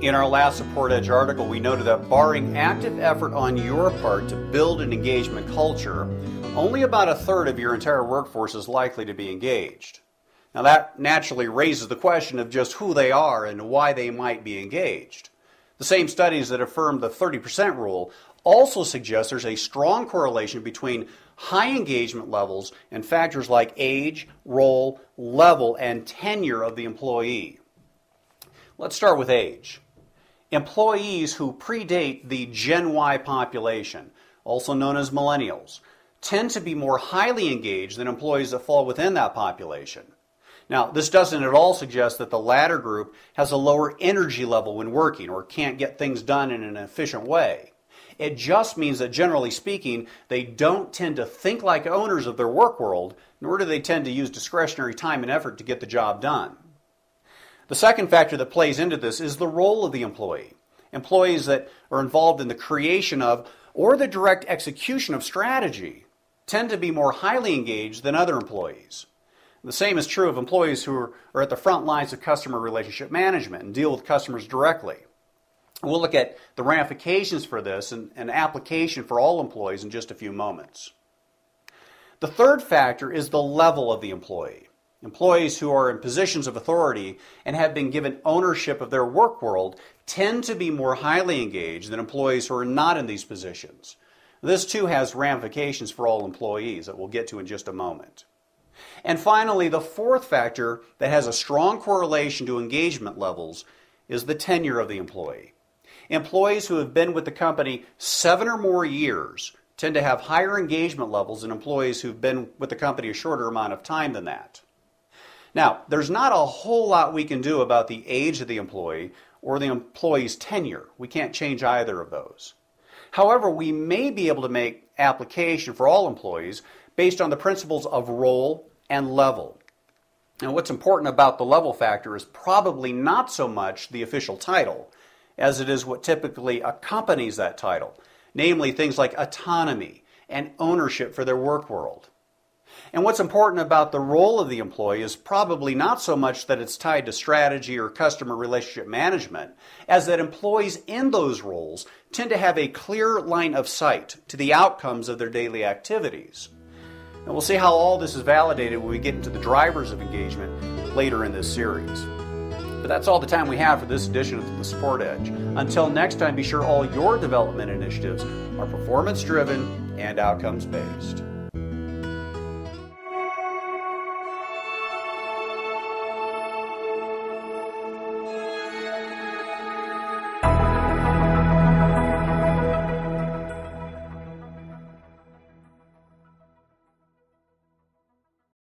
In our last Support Edge article, we noted that barring active effort on your part to build an engagement culture, only about a third of your entire workforce is likely to be engaged. Now that naturally raises the question of just who they are and why they might be engaged. The same studies that affirm the 30% rule also suggest there's a strong correlation between high engagement levels and factors like age, role, level, and tenure of the employee. Let's start with age. Employees who predate the Gen Y population, also known as millennials, tend to be more highly engaged than employees that fall within that population. Now, this doesn't at all suggest that the latter group has a lower energy level when working or can't get things done in an efficient way. It just means that, generally speaking, they don't tend to think like owners of their work world, nor do they tend to use discretionary time and effort to get the job done. The second factor that plays into this is the role of the employee. Employees that are involved in the creation of or the direct execution of strategy tend to be more highly engaged than other employees. The same is true of employees who are at the front lines of customer relationship management and deal with customers directly. We'll look at the ramifications for this and an application for all employees in just a few moments. The third factor is the level of the employee. Employees who are in positions of authority and have been given ownership of their work world tend to be more highly engaged than employees who are not in these positions. This too has ramifications for all employees that we'll get to in just a moment. And finally, the fourth factor that has a strong correlation to engagement levels is the tenure of the employee. Employees who have been with the company 7 or more years tend to have higher engagement levels than employees who've been with the company a shorter amount of time than that. Now, there's not a whole lot we can do about the age of the employee or the employee's tenure. We can't change either of those. However, we may be able to make application for all employees based on the principles of role and level. Now, what's important about the level factor is probably not so much the official title as it is what typically accompanies that title, namely things like autonomy and ownership for their work world. And what's important about the role of the employee is probably not so much that it's tied to strategy or customer relationship management, as that employees in those roles tend to have a clear line of sight to the outcomes of their daily activities. And we'll see how all this is validated when we get into the drivers of engagement later in this series. But that's all the time we have for this edition of the Support Edge. Until next time, be sure all your development initiatives are performance-driven and outcomes-based.